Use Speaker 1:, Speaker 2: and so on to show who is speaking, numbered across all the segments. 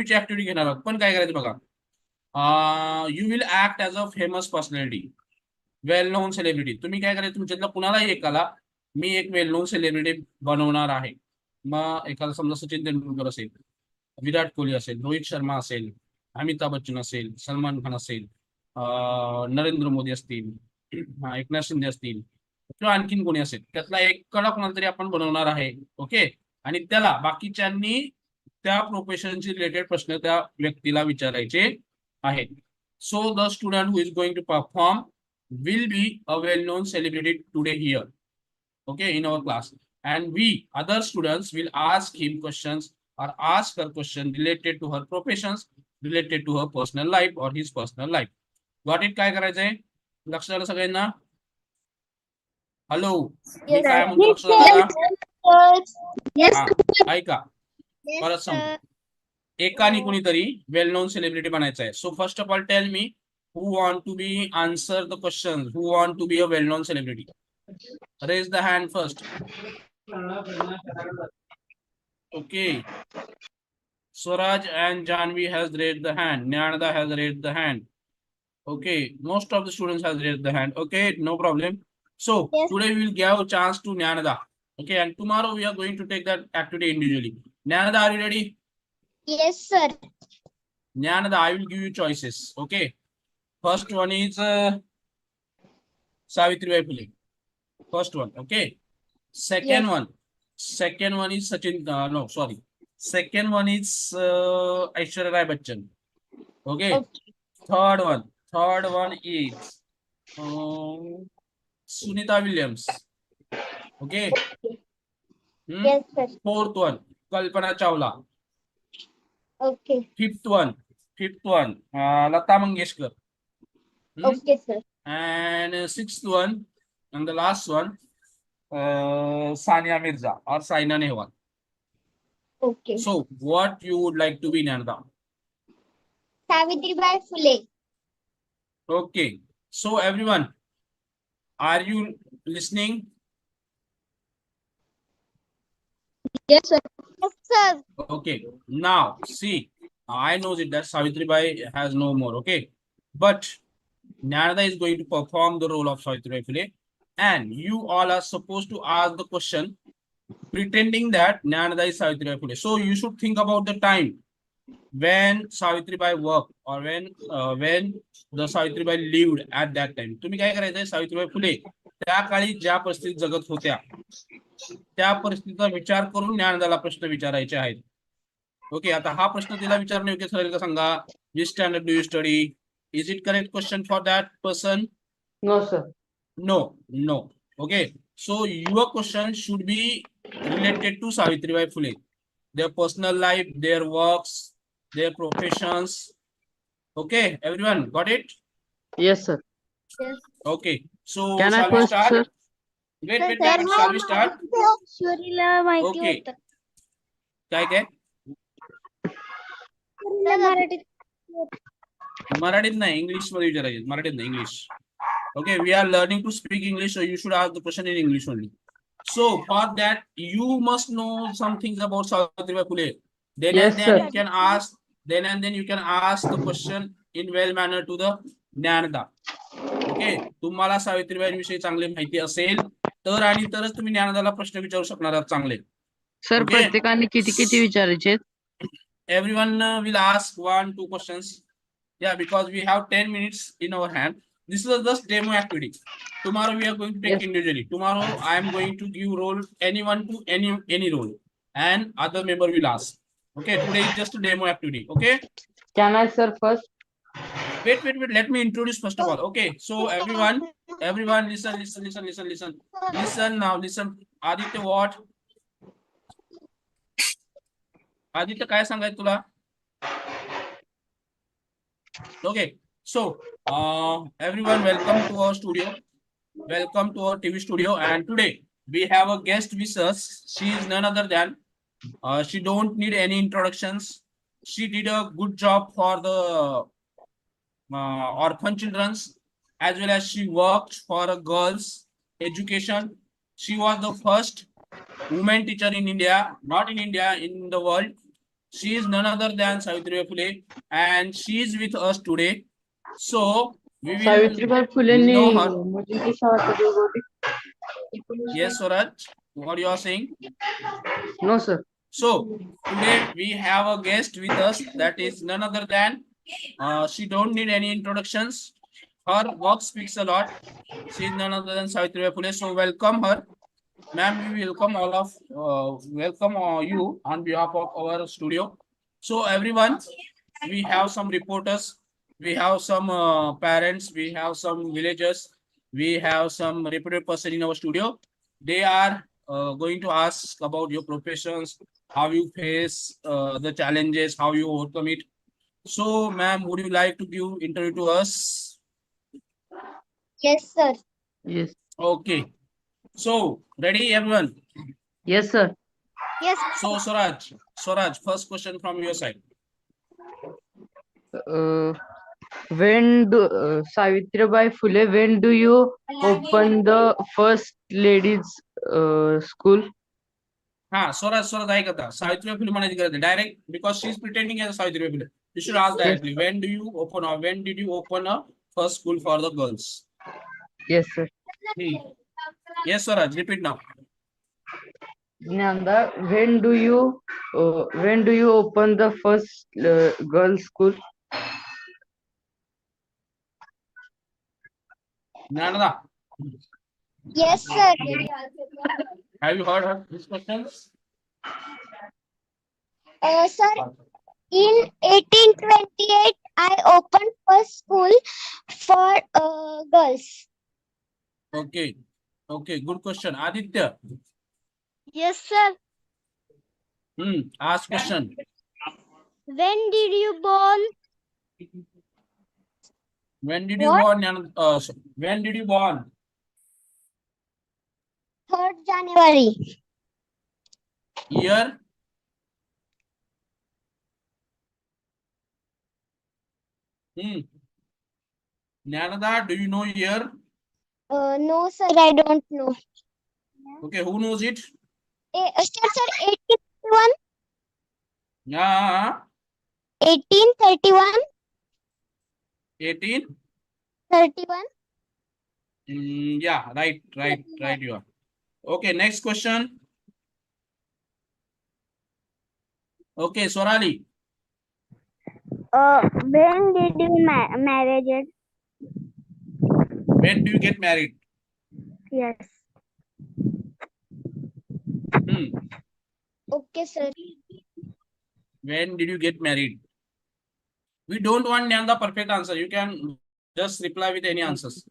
Speaker 1: Activity घेणार आहोत. पण काय करायचं बघा, you will act as a famous personality, well known celebrity. तुम्ही काय करायचं, तुमच्यातला कुणालाही एकाला मी एक वेल नोन सेलिब्रिटी बनवणार आहे. मग एखादा समजा सचिन तेंडुलकर असेल, विराट कोहली असेल, रोहित शर्मा असेल, अमिताभ बच्चन असेल, सलमान खान असेल, नरेंद्र मोदी असतील, एकनाथ शिंदे असतील किंवा आणखीन कोणी असेल, त्यातला एक कडा कोणाला तरी आपण बनवणार आहे. ओके. आणि त्याला बाकीच्यांनी त्या प्रोफेशनशी रिलेटेड प्रश्न त्या व्यक्तीला विचारायचे आहेत. So the student who is going to perform will be a well-known celebrity today here, okay, in our class, and we other students will ask him questions or ask her question related to her professions, related to her personal life or his personal life. Got it? काय करायचंय? लक्ष आलं सगळ्यांना? Hello, मी काय म्हणतो लक्ष आलं का? हा, ऐका परत सांगतो. एकाने कुणीतरी वेल नोन सेलिब्रिटी बनायचं आहे. So first of all tell me, who want to be answer the questions, who want to be a well known celebrity? Raise the hand first. Okay, Swaraj and Janvi has raised the hand, Nyanada has raised the hand. Okay, most of the students has raised the hand. Okay, no problem. So yes, today we will give a chance to Nyanada. Okay, and tomorrow we are going to take that activity individually. Nyanada, are you ready?
Speaker 2: Yes, sir.
Speaker 1: Nyanada, I will give you choices. Okay, first one is Savitribai Phule. First one, okay. Second
Speaker 2: Yes.
Speaker 1: one is Sachin. No, sorry. Second one is Aishwarya Rai Bachchan. Okay.
Speaker 2: Okay.
Speaker 1: Third one is Sunita Williams. Okay.
Speaker 2: Yes, sir.
Speaker 1: Fourth one, Kalpana Chawla.
Speaker 2: Okay.
Speaker 1: Fifth one, Lata Mangeshkar.
Speaker 2: Okay, sir.
Speaker 1: And sixth one, and the last one, Sania Mirza or Saina Nehwal.
Speaker 2: Okay.
Speaker 1: So, what you would like to be, Nanda?
Speaker 2: Savitribai Phule.
Speaker 1: Okay. So, everyone, are you listening?
Speaker 2: Yes, sir. Yes, sir.
Speaker 1: Okay. Now, see, I know that Savitribai has no more. Okay. But Nanda is going to perform the role of Savitribai Phule, and you all are supposed to ask the question pretending that Nanda is Savitribai Phule. So, you should think about the time when Savitribai worked or when the Savitribai lived at that time. तुम्ही काय करायचंय, सावित्रीबाई फुले त्या काळी ज्या परिस्थितीत जगत होत्या त्या परिस्थितीचा विचार करून ज्ञानदाला प्रश्न विचारायचे आहेत. ओके, आता हा प्रश्न तिला विचारणे योग्य ठरेल का सांगा? Which standard do you study? Is it correct question for that person?
Speaker 3: No, sir.
Speaker 1: No. Okay, so your question should be related to Savitribai Phule, their personal life, their works, their professions. Okay, everyone got it?
Speaker 3: Yes, sir.
Speaker 2: Yes.
Speaker 1: Okay, so
Speaker 3: Can I
Speaker 1: shall we
Speaker 3: first,
Speaker 1: start?
Speaker 3: sir?
Speaker 1: Wait, shall we start?
Speaker 2: Shurila माहिती
Speaker 1: Okay.
Speaker 2: होतं.
Speaker 1: काय मराठीत नाही, English मध्ये विचारायचे, मराठीत नाही, English. Okay, we are learning to speak English, so you should ask the question in English only. So for that you must know some things about Savitribai Phule. Then
Speaker 3: Yes,
Speaker 1: and then
Speaker 3: sir.
Speaker 1: you can ask, then you can ask the question in well manner to the Nyanada. Okay, तुम्हाला सावित्रीबाई विषयी चांगली माहिती असेल तर आणि तरच तुम्ही ज्ञानदाला प्रश्न विचारू शकणार आहात चांगले.
Speaker 3: Sir
Speaker 1: Okay.
Speaker 3: प्रत्येकाने किती विचारायचे?
Speaker 1: Everyone will ask 1-2 questions. Yeah, because we have 10 minutes in our hand. This is just demo activity. Tomorrow we are going to take
Speaker 3: Yes.
Speaker 1: individually. Tomorrow I am going to give role anyone to any role, and other member will ask. Okay, today is just a demo activity. Okay.
Speaker 3: Can I, sir, first?
Speaker 1: Wait. Let me introduce first of all. Okay, so everyone listen now. Listen. Aditya, what? Aditya, काय सांगायचं तुला? Okay, so everyone, welcome to our studio. Welcome to our TV studio. And today we have a guest with us. She is none other than, she don't need any introductions. She did a good job for the orphan children's, as well as she worked for a girls education. She was the first woman teacher in India, not in India, in the world. She is none other than Savitribai Phule, and she is with us today. So we will
Speaker 3: Savitribai फुलेंनी
Speaker 1: know her.
Speaker 3: मुलींची स्वातंत्र्य उगवली.
Speaker 1: Yes, Swaraj, what you are saying?
Speaker 3: No, sir.
Speaker 1: So today we have a guest with us that is none other than she don't need any introductions. Her work speaks a lot. She is none other than Savitribai Phule. So welcome her, ma'am. We welcome all of welcome you on behalf of our studio. So everyone, we have some reporters, we have some parents, we have some villagers, we have some reputed person in our studio. They are going to ask about your professions, how you face the challenges, how you overcome it. So, ma'am, would you like to give interview to us?
Speaker 2: Yes, sir.
Speaker 3: Yes.
Speaker 1: Okay. So, ready, everyone?
Speaker 3: Yes, sir.
Speaker 2: Yes.
Speaker 1: So, Swaraj, first question from your side.
Speaker 3: When do Savitribai Phule, when do you open the first ladies school?
Speaker 1: हाँ स्वराज ऐक आता सावित्रीबाई फुले म्हणायची गरज नाही direct because she is pretending as Savitribai Phule you should ask directly when do you open or when did you open a first school for the girls
Speaker 3: Yes, sir.
Speaker 1: Yes Swaraj repeat now
Speaker 3: Nanda, when do you open the first girls school?
Speaker 1: Dnyanada
Speaker 2: Yes, sir.
Speaker 1: Have you heard her this questions
Speaker 2: Sir, in 1828, I opened first school for girls.
Speaker 1: Okay okay good question Aditya
Speaker 2: Yes, sir.
Speaker 1: Ask question
Speaker 2: When did you born?
Speaker 1: When did you
Speaker 2: What?
Speaker 1: born when did you born
Speaker 2: 3rd January.
Speaker 1: year Dnyanada do you know year
Speaker 2: No, sir, I don't know.
Speaker 1: okay who knows it
Speaker 2: Sir, 1831.
Speaker 1: yeah
Speaker 2: 1831.
Speaker 1: 18
Speaker 2: 31.
Speaker 1: yeah, right. You are okay. Next question. Okay, Swarali,
Speaker 2: When did you married it?
Speaker 1: when do you get married?
Speaker 2: Yes. Okay, sir.
Speaker 1: When did you get married? We don't want the perfect answer. You can just reply with any answers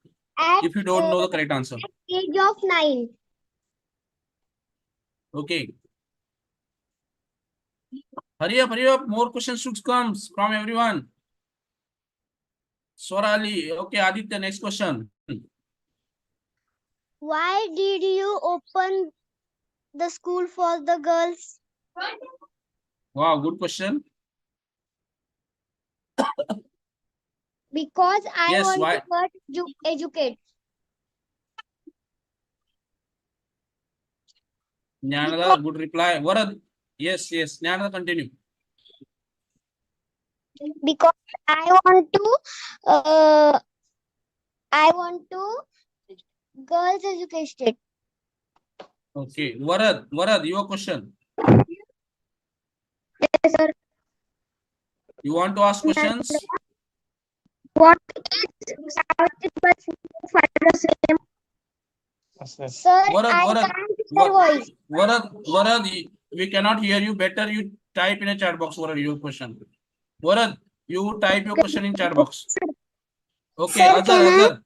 Speaker 2: At
Speaker 1: if you don't know the correct answer.
Speaker 2: age of 9.
Speaker 1: Okay. Hurry up. More questions should come from everyone. Swarali. Okay, Aditya, next question.
Speaker 2: Why did you open the school for the girls?
Speaker 1: Wow, good question.
Speaker 2: Because I
Speaker 1: Yes,
Speaker 2: want
Speaker 1: why?
Speaker 2: to educate.
Speaker 1: Jnanada, good reply. Varad, yes. Jnanada, continue.
Speaker 2: Because I want to girls educated.
Speaker 1: Okay, Varad, your question.
Speaker 2: Yes, sir.
Speaker 1: You want to ask questions?
Speaker 2: What is same? Sir,
Speaker 1: Varad,
Speaker 2: I
Speaker 1: Varad,
Speaker 2: can't hear voice.
Speaker 1: Varad, we cannot hear you. Better you type in a chat box. Varad, your question. Varad, you type your question in chat box. Okay,
Speaker 2: Sir,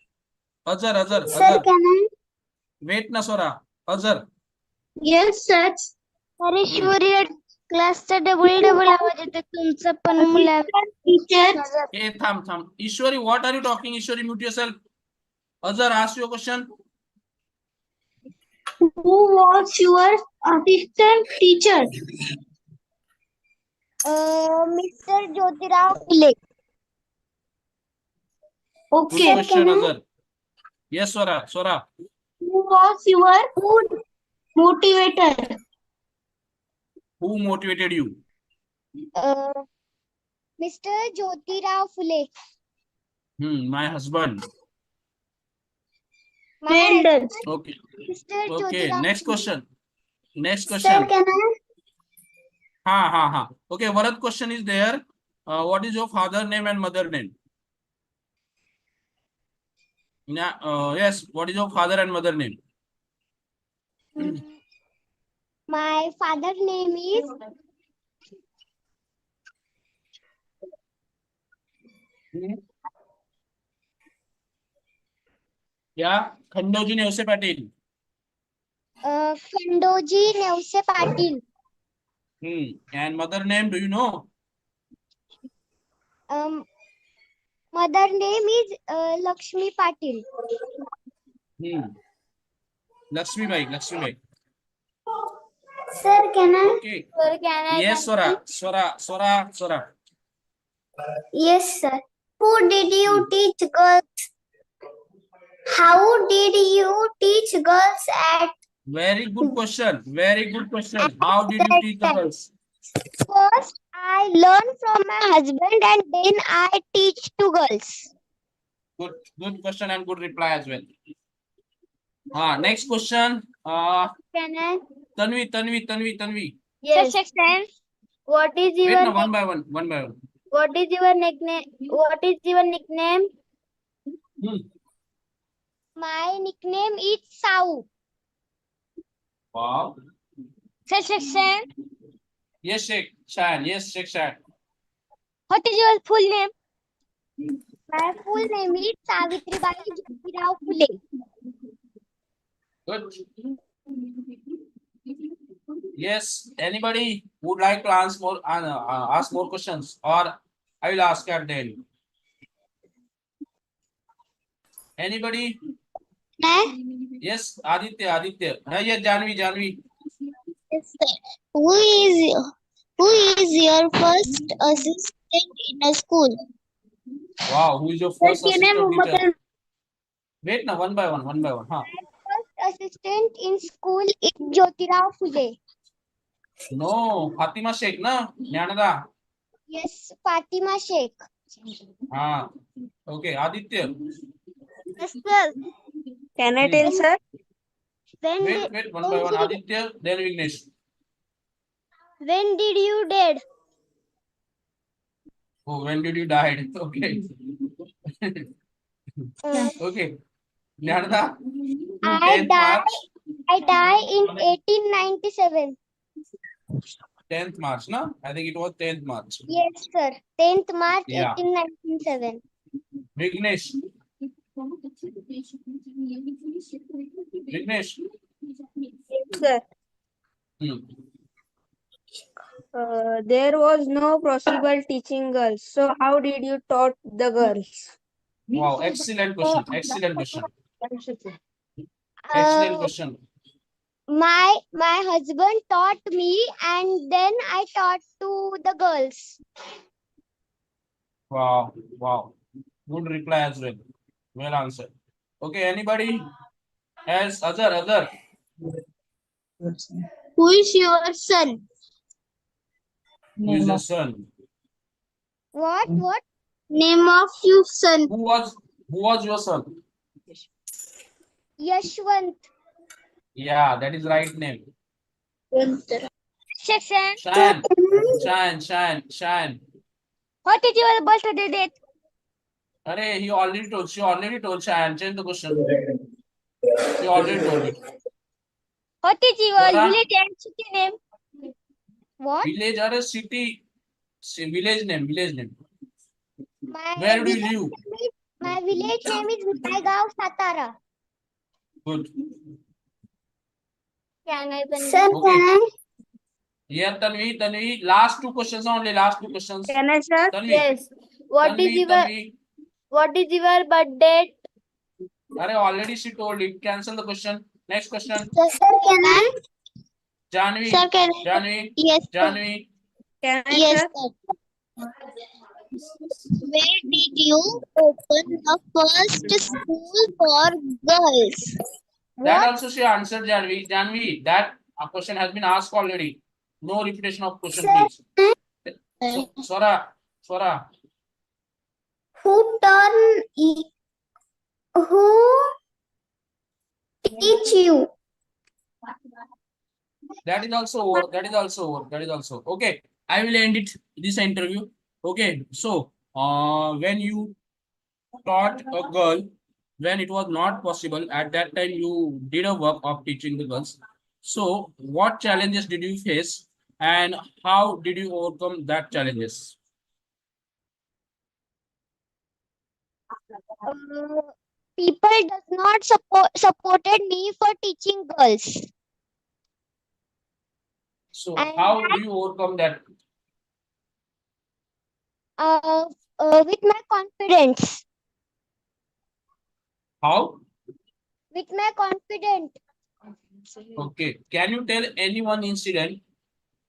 Speaker 1: Azhar.
Speaker 2: Sir, can I?
Speaker 1: Wait, Nasora. Azhar.
Speaker 2: Yes, sir. अरे शौर्य क्लासचा double आवाज येतो तुमचं पण मुला teacher
Speaker 1: Hey, tham. Ishwari, what are you talking? Ishwari, mute yourself. Azhar, ask your question.
Speaker 2: Who was your assistant teacher? Mr. Jyotirao Phile.
Speaker 1: Good
Speaker 2: Okay.
Speaker 1: question, Azhar. Yes, Swara.
Speaker 2: Who was your motivator?
Speaker 1: Who motivated you?
Speaker 2: Mr. Jyotirao Phule.
Speaker 1: My husband.
Speaker 2: My husband,
Speaker 1: Okay.
Speaker 2: Mr.
Speaker 1: Okay.
Speaker 2: Jyotirao
Speaker 1: Next
Speaker 2: Phule.
Speaker 1: question. Next
Speaker 2: Sir,
Speaker 1: question.
Speaker 2: can I?
Speaker 1: Ha. Okay. One question is there. What is your father name and mother name? Yeah. Yes. What is your father and mother name?
Speaker 2: My father's name is
Speaker 1: Yeah. Khandoji Nevse Patil.
Speaker 2: Kandoji Nevse Patil.
Speaker 1: And mother name, do you know?
Speaker 2: Mother name is Lakshmi Patil.
Speaker 1: Lakshmi Bai.
Speaker 2: Sir, can I?
Speaker 1: Okay.
Speaker 2: Sir, can I?
Speaker 1: Yes, Swara.
Speaker 2: Yes, sir. Who did you teach girls? How did you teach girls at
Speaker 1: Very good question. How did you teach the girls?
Speaker 2: first? I learn from my husband and then I teach to girls.
Speaker 1: Good question and good reply as well. Next question.
Speaker 2: Can I?
Speaker 1: Tanvi.
Speaker 2: Yes. Section. What is
Speaker 1: Wait,
Speaker 2: your
Speaker 1: no, one by one.
Speaker 2: What is your nickname? What is your nickname? My nickname is Sau.
Speaker 1: Wow.
Speaker 2: Section.
Speaker 1: Yes, Sheikh Shan.
Speaker 2: What is your full name? My full name is Savitribai Jyotirao Phule.
Speaker 1: Good. Yes. Anybody would like to ask more questions, or I will ask at the end. Anybody? Yes, Aditya. Yes, Janvi.
Speaker 2: Yes, sir. Who is your first assistant in a school?
Speaker 1: Wow, who is your
Speaker 2: Sir,
Speaker 1: first
Speaker 2: can I
Speaker 1: assistant teacher?
Speaker 2: Mohammed
Speaker 1: Wait, now one by one.
Speaker 2: First assistant in school is Jyotirao Phule.
Speaker 1: No, Fatima Sheikh, na? Jnanada.
Speaker 2: Yes, Fatima Sheikh.
Speaker 1: Okay, Aditya.
Speaker 2: Yes, sir.
Speaker 1: Can I tell,
Speaker 2: sir? When
Speaker 1: Wait, one by one. Aditya, then Vignesh.
Speaker 2: When did you dead?
Speaker 1: Oh, when did you die? Okay. Okay. Jnanada.
Speaker 2: I
Speaker 1: 10th
Speaker 2: died.
Speaker 1: March.
Speaker 2: I died in 1897.
Speaker 1: 10th March, no? I think it was 10th March.
Speaker 2: Yes, sir. 10th March
Speaker 1: Yeah.
Speaker 2: 1897.
Speaker 1: Vignesh.
Speaker 2: Sir. There was no possible teaching girls. So how did you taught the girls?
Speaker 1: Wow, excellent question. Excellent question.
Speaker 2: My husband taught me and then I taught to the girls.
Speaker 1: Wow. Good reply as well. Well answered. Okay, anybody else? Other.
Speaker 2: Who is your son?
Speaker 1: Who is your son?
Speaker 2: What? Name of your son?
Speaker 1: Who was your son?
Speaker 2: Yashwant.
Speaker 1: Yeah, that is right name.
Speaker 2: Section.
Speaker 1: Shan.
Speaker 2: What is your birthday date?
Speaker 1: Arey, she already told Shan. Change the question. She already told it.
Speaker 2: What is your
Speaker 1: Swara?
Speaker 2: village and city name? What?
Speaker 1: Village or a city? Village name.
Speaker 2: My
Speaker 1: Where do you
Speaker 2: village
Speaker 1: live?
Speaker 2: My village name is Naigaon, Satara.
Speaker 1: Good.
Speaker 2: Sir,
Speaker 1: Okay. Yeah, Tanvi. Last two questions only.
Speaker 2: Can I, sir?
Speaker 1: Tanvi.
Speaker 2: Yes. What is
Speaker 1: Tanvi.
Speaker 2: your birth date?
Speaker 1: Arey, already she told you. Cancel the question. Next question.
Speaker 2: Sir, can I?
Speaker 1: Janvi.
Speaker 2: Sir, can I?
Speaker 1: Janvi.
Speaker 2: Yes, sir.
Speaker 1: Janvi.
Speaker 2: Can I, yes, sir. Where did you open the first school for girls?
Speaker 1: That also she answered, Janvi. Janvi, that a question has been asked already. No repetition of question,
Speaker 2: Sir,
Speaker 1: please. Swara Swara
Speaker 2: Who who teach you?
Speaker 1: that is also over. That is also over. That is also okay. I will end it this interview. Okay. So when you taught a girl, when it was not possible at that time, you did a work of teaching the girls. So what challenges did you face, and how did you overcome that challenges?
Speaker 2: People does not supported me for teaching girls,
Speaker 1: So
Speaker 2: and
Speaker 1: how do you overcome that?
Speaker 2: uh, with my confidence,
Speaker 1: How?
Speaker 2: with my confidence.
Speaker 1: Okay. Can you tell any one incident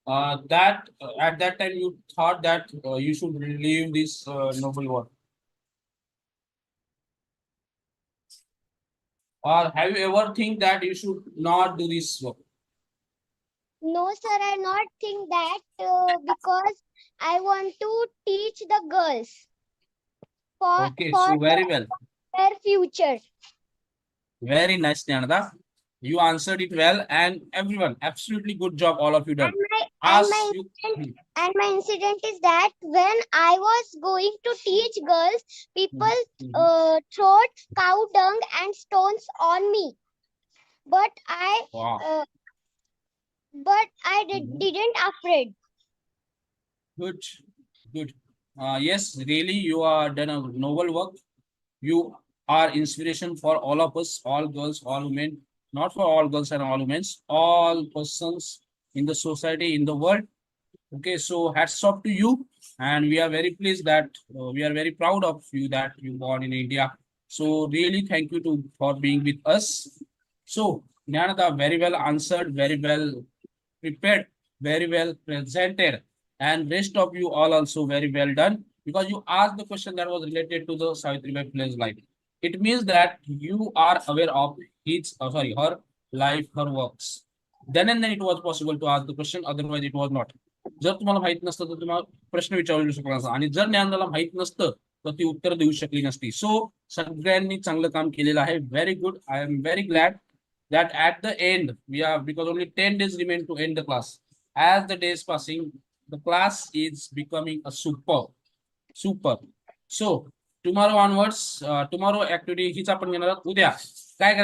Speaker 1: that at that time you thought that you should leave this noble work? Or have you ever think that you should not do this work?
Speaker 2: No, sir, I not think that because I want to teach the girls for
Speaker 1: Okay,
Speaker 2: for
Speaker 1: so very well.
Speaker 2: their future.
Speaker 1: Very nice, Nyanada. You answered it well, and everyone, absolutely good job, all of you done.
Speaker 2: And
Speaker 1: As
Speaker 2: my
Speaker 1: you,
Speaker 2: incident, and my incident is that when I was going to teach girls, people throwed cow dung and stones on me. But
Speaker 1: wow.
Speaker 2: didn't afraid.
Speaker 1: Good, good. Yes, really, you are done a noble work. You are inspiration for all of us, all girls, all women, not for all girls and all women, all persons in the society, in the world. Okay, so hats off to you, and we are very pleased that we are very proud of you that you born in India. So really, thank you to for being with us. So Jnanada, very well answered, very well prepared, very well presented, and rest of you all also very well done because you asked the question that was related to the Savitribai Fule's life. It means that you are aware of her life, her works. Then and then it was possible to ask the question, otherwise it was not. जर तुम्हाला माहित नसतं तर तुम्हाला प्रश्न विचारू शकला नसता आणि जर ज्ञानदाला माहित नसतं तर ती उत्तर देऊ शकली नसती. सो सगळ्यांनी चांगलं काम केलेलं आहे. Very good. I am very glad that at the end we are because only 10 days remain to end the class. As the days passing, the class is becoming a super. So tomorrow onwards, tomorrow activity हीच आपण घेणार आहोत. उद्या काय करायचं